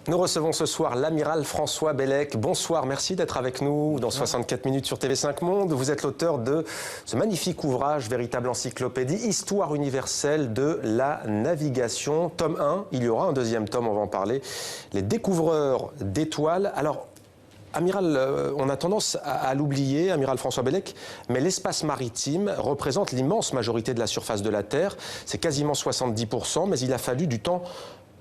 Nous recevons ce soir l'amiral François Bellec. Bonsoir, merci d'être avec nous dans 64 minutes sur TV5 Monde. Vous êtes l'auteur de ce magnifique ouvrage, véritable encyclopédie, Histoire universelle de la navigation. Tome 1, il y aura un deuxième tome, on va en parler. Les découvreurs d'étoiles. Alors, amiral, on a tendance à l'oublier, amiral François Bellec, mais l'espace maritime représente l'immense majorité de la surface de la Terre. C'est quasiment 70%, mais il a fallu du temps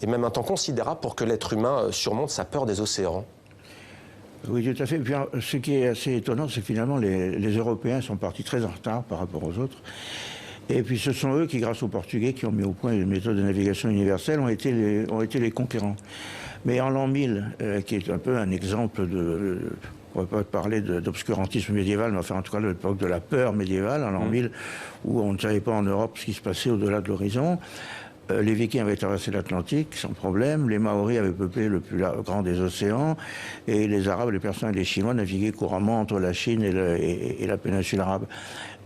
et même un temps considérable pour que l'être humain surmonte sa peur des océans. Oui, tout à fait. Et puis, ce qui est assez étonnant, c'est que finalement, les Européens sont partis très en retard par rapport aux autres. Et puis, ce sont eux qui, grâce aux Portugais, qui ont mis au point une méthode de navigation universelle, ont été les conquérants. Mais en l'an 1000, qui est un peu un exemple de... On ne va pas parler d'obscurantisme médiéval, mais enfin, en tout cas, de l'époque de la peur médiévale, en l'an 1000, où on ne savait pas en Europe ce qui se passait au-delà de l'horizon. Les Vikings avaient traversé l'Atlantique sans problème, les Maoris avaient peuplé le plus grand des océans, et les Arabes, les Persiens et les Chinois naviguaient couramment entre la Chine et la péninsule arabe.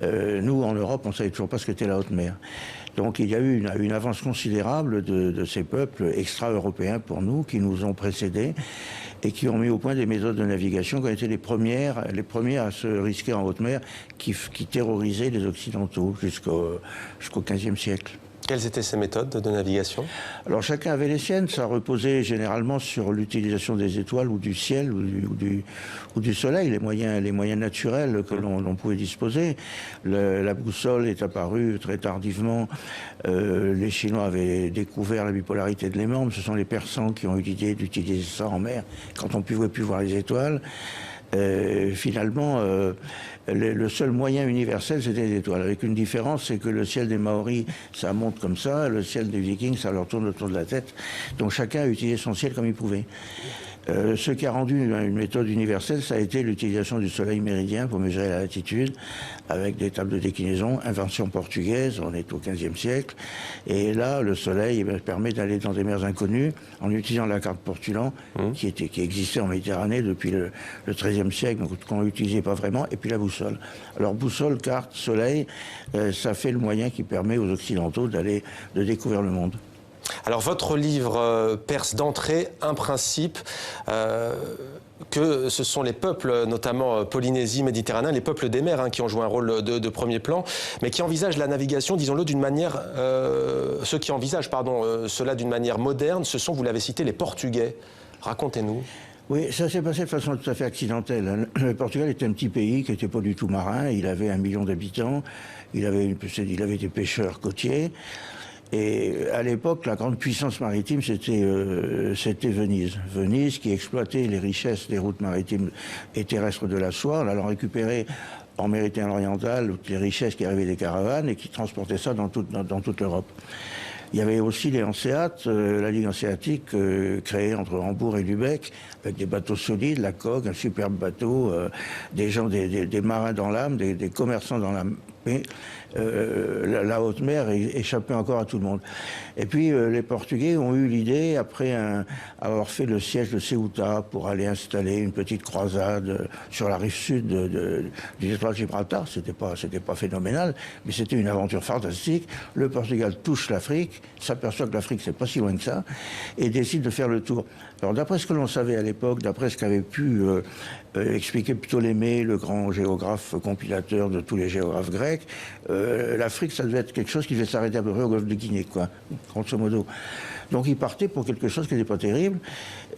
Nous, en Europe, on ne savait toujours pas ce qu'était la haute mer. Donc il y a eu une avance considérable de ces peuples extra-européens pour nous, qui nous ont précédés, et qui ont mis au point des méthodes de navigation qui ont été les premières à se risquer en haute mer, qui terrorisaient les Occidentaux jusqu'au XVe siècle. Quelles étaient ces méthodes de navigation? Alors chacun avait les siennes, ça reposait généralement sur l'utilisation des étoiles ou du ciel ou du soleil, les moyens naturels que l'on pouvait disposer. La boussole est apparue très tardivement. Les Chinois avaient découvert la bipolarité de l'aimant, ce sont les Persans qui ont eu l'idée d'utiliser ça en mer quand on ne pouvait plus voir les étoiles. Finalement, le seul moyen universel, c'était les étoiles. Avec une différence, c'est que le ciel des Maoris, ça monte comme ça, le ciel des Vikings, ça leur tourne autour de la tête. Donc chacun a utilisé son ciel comme il pouvait. Ce qui a rendu une méthode universelle, ça a été l'utilisation du soleil méridien pour mesurer la latitude, avec des tables de déclinaison, invention portugaise, on est au XVe siècle. Et là, le soleil permet d'aller dans des mers inconnues en utilisant la carte Portulan, qui existait en Méditerranée depuis le XIIIe siècle, donc qu'on n'utilisait pas vraiment, et puis la boussole. Alors boussole, carte, soleil, ça fait le moyen qui permet aux Occidentaux de découvrir le monde. Alors votre livre perce d'entrée un principe que ce sont les peuples, notamment Polynésie, Méditerranée, les peuples des mers qui ont joué un rôle de premier plan, mais qui envisagent la navigation, disons-le, d'une manière... ceux qui envisagent cela d'une manière moderne, ce sont, vous l'avez cité, les Portugais. Racontez-nous. Oui, ça s'est passé de façon tout à fait accidentelle. Le Portugal était un petit pays qui n'était pas du tout marin, il avait 1 million d'habitants, il avait des pêcheurs côtiers. Et à l'époque, la grande puissance maritime, c'était Venise. Venise qui exploitait les richesses des routes maritimes et terrestres de la soie, en allant récupérer en Méditerranée orientale toutes les richesses qui arrivaient des caravanes et qui transportaient ça dans toute l'Europe. Il y avait aussi les Hanséates, la Ligue hanséatique créée entre Hambourg et Lübeck, avec des bateaux solides, la coque, un superbe bateau, des gens, des marins dans l'âme, des commerçants dans l'âme. Mais la haute mer échappait encore à tout le monde. Et puis les Portugais ont eu l'idée, après avoir fait le siège de Ceuta pour aller installer une petite croisade sur la rive sud du détroit de Gibraltar. C'était pas phénoménal, mais c'était une aventure fantastique. Le Portugal touche l'Afrique, s'aperçoit que l'Afrique c'est pas si loin que ça, et décide de faire le tour. Alors d'après ce que l'on savait à l'époque, d'après ce qu'avait pu expliquer Ptolémée, le grand géographe compilateur de tous les géographes grecs, l'Afrique, ça devait être quelque chose qui devait s'arrêter à peu près au golfe de Guinée, quoi, grosso modo. Donc il partait pour quelque chose qui n'était pas terrible.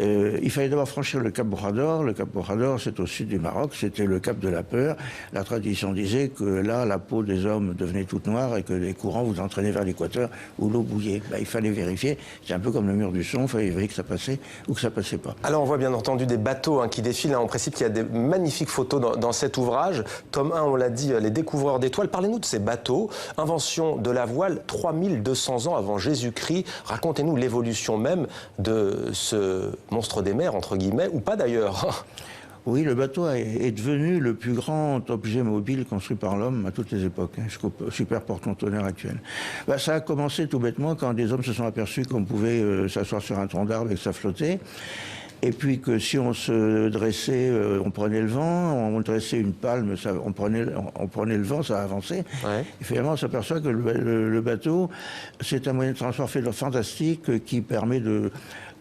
Il fallait d'abord franchir le Cap Bojador. Le Cap Bojador, c'est au sud du Maroc, c'était le cap de la peur. La tradition disait que là, la peau des hommes devenait toute noire et que les courants vous entraînaient vers l'équateur où l'eau bouillait. Ben, il fallait vérifier. C'est un peu comme le mur du son, il fallait vérifier que ça passait ou que ça passait pas. Alors on voit bien entendu des bateaux qui défilent. En principe, il y a des magnifiques photos dans cet ouvrage. Tome 1, on l'a dit, les découvreurs d'étoiles. Parlez-nous de ces bateaux. Invention de la voile 3200 ans avant Jésus-Christ. Racontez-nous l'évolution même de ce monstre des mers, entre guillemets, ou pas d'ailleurs. Oui, le bateau est devenu le plus grand objet mobile construit par l'homme à toutes les époques, jusqu'au super porte-conteneurs actuel. Ben, ça a commencé tout bêtement quand des hommes se sont aperçus qu'on pouvait s'asseoir sur un tronc d'arbre et que ça flottait. Et puis que si on se dressait, on prenait le vent, on dressait une palme, on prenait le vent, ça avançait. Ouais. Et finalement, on s'aperçoit que le bateau, c'est un moyen de transport fantastique qui permet de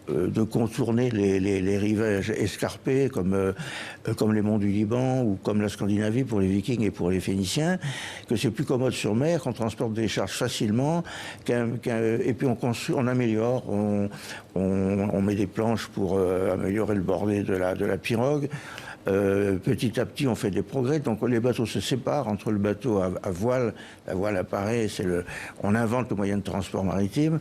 de contourner les rivages escarpés comme les monts du Liban ou comme la Scandinavie pour les Vikings et pour les Phéniciens, que c'est plus commode sur mer, qu'on transporte des charges facilement, et puis on améliore, on met des planches pour améliorer le bordé de la pirogue. Petit à petit, on fait des progrès. Donc, les bateaux se séparent entre le bateau à voile. La voile apparaît, on invente le moyen de transport maritime.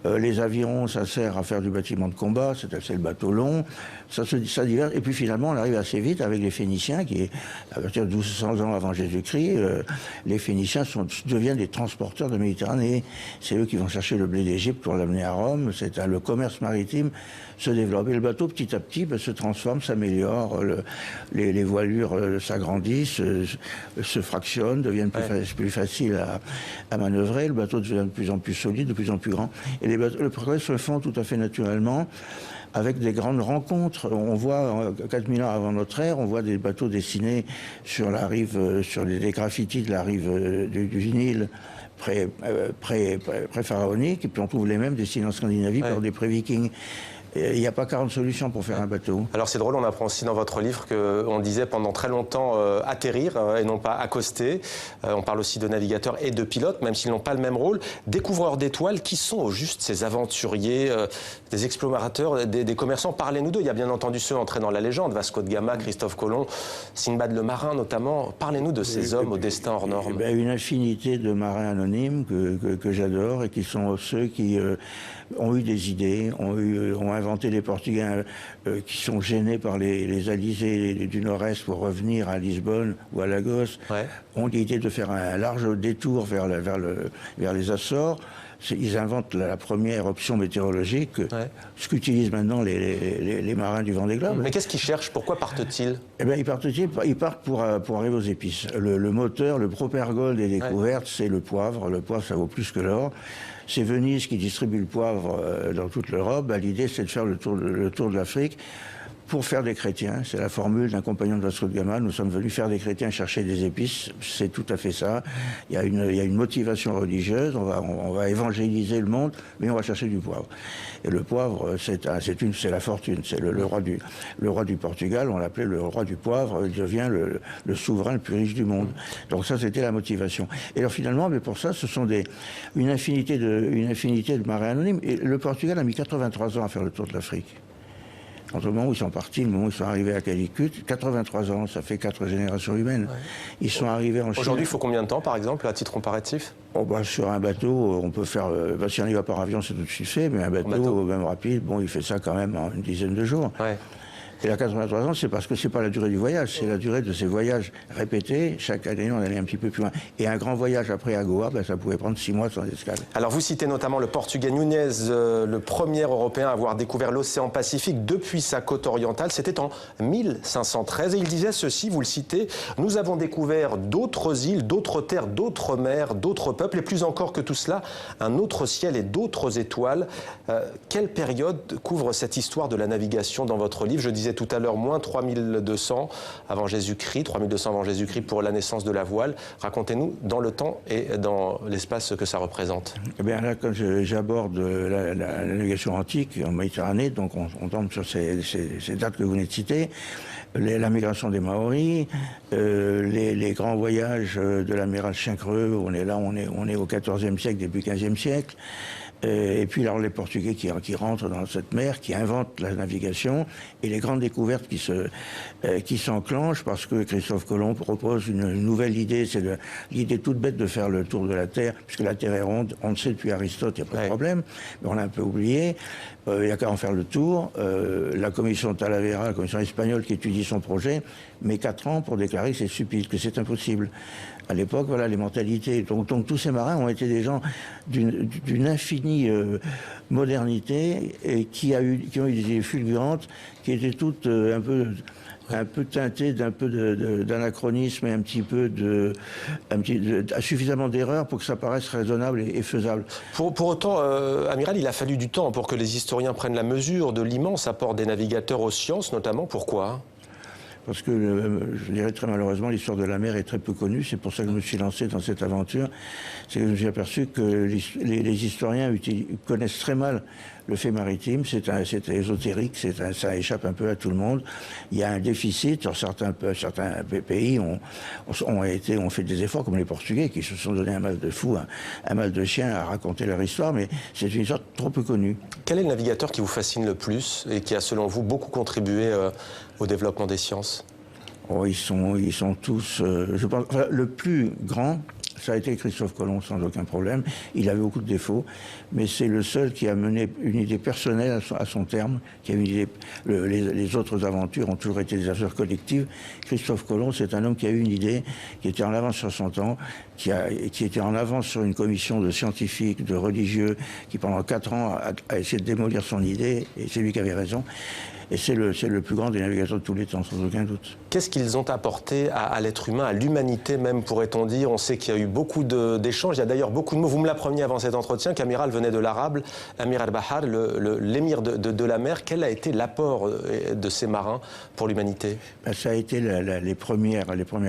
Les avirons, ça sert à faire du bâtiment de combat. C'est le bateau long. Ça diverge. Et puis, finalement, on arrive assez vite avec les Phéniciens, qui, à partir de 1200 ans avant Jésus-Christ, les Phéniciens deviennent des transporteurs de Méditerranée. C'est eux qui vont chercher le blé d'Égypte pour l'amener à Rome. Le commerce maritime se développe. Et le bateau, petit à petit, se transforme, s'améliore. Les voilures s'agrandissent, se fractionnent, deviennent plus faciles à manœuvrer. Le bateau devient de plus en plus solide, de plus en plus grand. Et le progrès se font tout à fait naturellement avec des grandes rencontres. On voit, 4000 ans avant notre ère, on voit des bateaux dessinés sur la rive, sur des graffitis de la rive du Nil, pré-pharaonique, et puis on trouve les mêmes dessinés en Scandinavie par des pré-vikings. Il n'y a pas 40 solutions pour faire un bateau. Alors c'est drôle, on apprend aussi dans votre livre qu'on disait pendant très longtemps atterrir et non pas accoster. On parle aussi de navigateurs et de pilotes, même s'ils n'ont pas le même rôle. Découvreurs d'étoiles, qui sont au juste ces aventuriers, des explorateurs, des commerçants? Parlez-nous d'eux. Il y a bien entendu ceux entrés dans la légende, Vasco de Gama, Christophe Colomb, Sinbad le marin notamment. Parlez-nous de ces hommes au destin hors norme. Une infinité de marins anonymes que j'adore et qui sont ceux qui ont eu des idées, ont inventé les Portugais qui sont gênés par les alizés du Nord-Est pour revenir à Lisbonne ou à Lagos, ont l'idée de faire un large détour vers les Açores. Ils inventent la première option météorologique, ce qu'utilisent maintenant les marins du Vendée Globe. Mais qu'est-ce qu'ils cherchent? Pourquoi partent-ils? Ils partent pour arriver aux épices. Le moteur, le propergol des découvertes, c'est le poivre. Le poivre, ça vaut plus que l'or. C'est Venise qui distribue le poivre dans toute l'Europe. L'idée, c'est de faire le tour de l'Afrique pour faire des chrétiens. C'est la formule d'un compagnon de Vasco de Gama. Nous sommes venus faire des chrétiens chercher des épices. C'est tout à fait ça. Il y a une motivation religieuse. On va évangéliser le monde, mais on va chercher du poivre. Et le poivre, c'est la fortune. C'est le roi du Portugal. On l'appelait le roi du poivre. Il devient le souverain le plus riche du monde. Donc ça, c'était la motivation. Et alors finalement, mais pour ça, ce sont une infinité de marins anonymes. Et le Portugal a mis 83 ans à faire le tour de l'Afrique. Entre le moment où ils sont partis, le moment où ils sont arrivés à Calicut, 83 ans, ça fait 4 générations humaines. Ils sont arrivés en Chine. Aujourd'hui, il faut combien de temps, par exemple, à titre comparatif? Sur un bateau, on peut faire... si on y va par avion, c'est tout de suite fait, mais un bateau même rapide, il fait ça quand même en une dizaine de jours. Et à 83 ans, c'est parce que c'est pas la durée du voyage, c'est la durée de ces voyages répétés. Chaque année, on allait un petit peu plus loin. Et un grand voyage après à Goa, ça pouvait prendre 6 mois sans escale. Alors vous citez notamment le Portugais Núñez, le premier Européen à avoir découvert l'océan Pacifique depuis sa côte orientale. C'était en 1513 et il disait ceci, vous le citez: « Nous avons découvert d'autres îles, d'autres terres, d'autres mers, d'autres peuples et plus encore que tout cela, un autre ciel et d'autres étoiles. » Quelle période couvre cette histoire de la navigation dans votre livre? Je disais tout à l'heure, moins 3200 avant Jésus-Christ, 3200 avant Jésus-Christ pour la naissance de la voile. Racontez-nous dans le temps et dans l'espace ce que ça représente. Là, quand j'aborde la navigation antique en Méditerranée, donc on tombe sur ces dates que vous venez de citer, la migration des Maoris, les grands voyages de l'amiral Chincreux, on est au XIVe siècle, début XVe siècle. Et puis alors les Portugais qui rentrent dans cette mer, qui inventent la navigation, et les grandes découvertes qui s'enclenchent parce que Christophe Colomb propose une nouvelle idée, c'est l'idée toute bête de faire le tour de la Terre, puisque la Terre est ronde, on le sait depuis Aristote, il n'y a pas de problème, mais on l'a un peu oublié, il n'y a qu'à en faire le tour. La commission Talavera, la commission espagnole qui étudie son projet, met 4 ans pour déclarer que c'est stupide, que c'est impossible. À l'époque, voilà les mentalités. Donc tous ces marins ont été des gens d'une infinie modernité et qui ont eu des idées fulgurantes, qui étaient toutes un peu teintées d'un peu d'anachronisme et un petit peu suffisamment d'erreurs pour que ça paraisse raisonnable et faisable. Pour autant, amiral, il a fallu du temps pour que les historiens prennent la mesure de l'immense apport des navigateurs aux sciences, notamment. Pourquoi ? parce que, je dirais très malheureusement, l'histoire de la mer est très peu connue. C'est pour ça que je me suis lancé dans cette aventure. C'est que je me suis aperçu que les historiens connaissent très mal le fait maritime. C'est ésotérique, ça échappe un peu à tout le monde. Il y a un déficit. Sur certains pays ont fait des efforts, comme les Portugais, qui se sont donné un mal de fou, un mal de chien à raconter leur histoire, mais c'est une histoire trop peu connue. Quel est le navigateur qui vous fascine le plus et qui a, selon vous, beaucoup contribué au développement des sciences? Oh, ils sont tous, je pense, enfin, le plus grand, ça a été Christophe Colomb, sans aucun problème. Il avait beaucoup de défauts, mais c'est le seul qui a mené une idée personnelle à son terme, qui a une idée, les autres aventures ont toujours été des affaires collectives. Christophe Colomb, c'est un homme qui a eu une idée, qui était en avance sur son temps, qui était en avance sur une commission de scientifiques, de religieux, qui pendant 4 ans a essayé de démolir son idée, et c'est lui qui avait raison. Et c'est le plus grand des navigateurs de tous les temps, sans aucun doute. Qu'est-ce qu'ils ont apporté à l'être humain, à l'humanité même, pourrait-on dire? On sait qu'il y a eu beaucoup d'échanges, il y a d'ailleurs beaucoup de mots. Vous me l'appreniez avant cet entretien qu'Amiral venait de l'arabe, Amir al-Bahar, l'émir de la mer. Quel a été l'apport de ces marins pour l'humanité? Ça a été les premières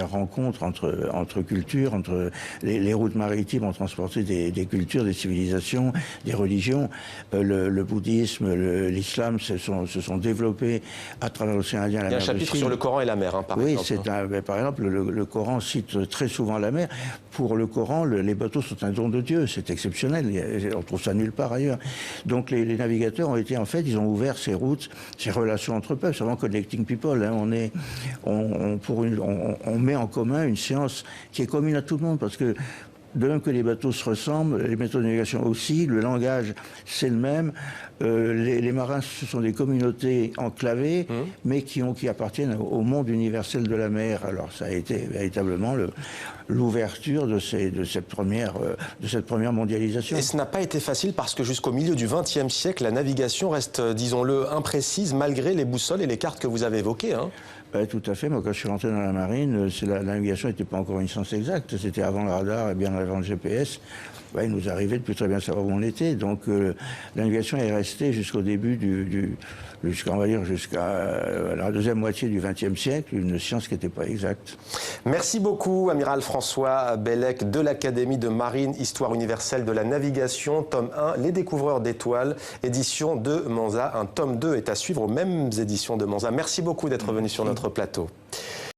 rencontres entre cultures, entre les routes maritimes ont transporté des cultures, des civilisations, des religions. Le bouddhisme, l'islam se sont développés à travers l'océan Indien. Il y a un chapitre sur le Coran et la mer, par exemple. Oui, par exemple, le Coran cite très souvent la mer. Pour le Coran, les bateaux sont un don de Dieu, c'est exceptionnel, on trouve ça nulle part ailleurs. Donc les navigateurs ont été, en fait, ils ont ouvert ces routes, ces relations entre peuples, c'est vraiment connecting people. Hein. On met en commun une science qui est commune à tout le monde, parce que de même que les bateaux se ressemblent, les méthodes de navigation aussi, le langage c'est le même. Les marins, ce sont des communautés enclavées, mais qui appartiennent au monde universel de la mer. Alors ça a été véritablement l'ouverture de cette première mondialisation. Et ce n'a pas été facile parce que jusqu'au milieu du XXe siècle, la navigation reste, disons-le, imprécise malgré les boussoles et les cartes que vous avez évoquées. Hein. Tout à fait. Moi, quand je suis rentré dans la marine, la navigation n'était pas encore une science exacte. C'était avant le radar et bien avant le GPS. Il nous arrivait de plus très bien savoir où on était. Donc, la navigation est restée jusqu'au début jusqu'à la deuxième moitié du XXe siècle, une science qui n'était pas exacte. Merci beaucoup, Amiral François Bellec de l'Académie de Marine, Histoire universelle de la navigation, tome 1, Les découvreurs d'étoiles, édition de Manza. Un tome 2 est à suivre aux mêmes éditions de Manza. Merci beaucoup d'être venu sur notre plateau.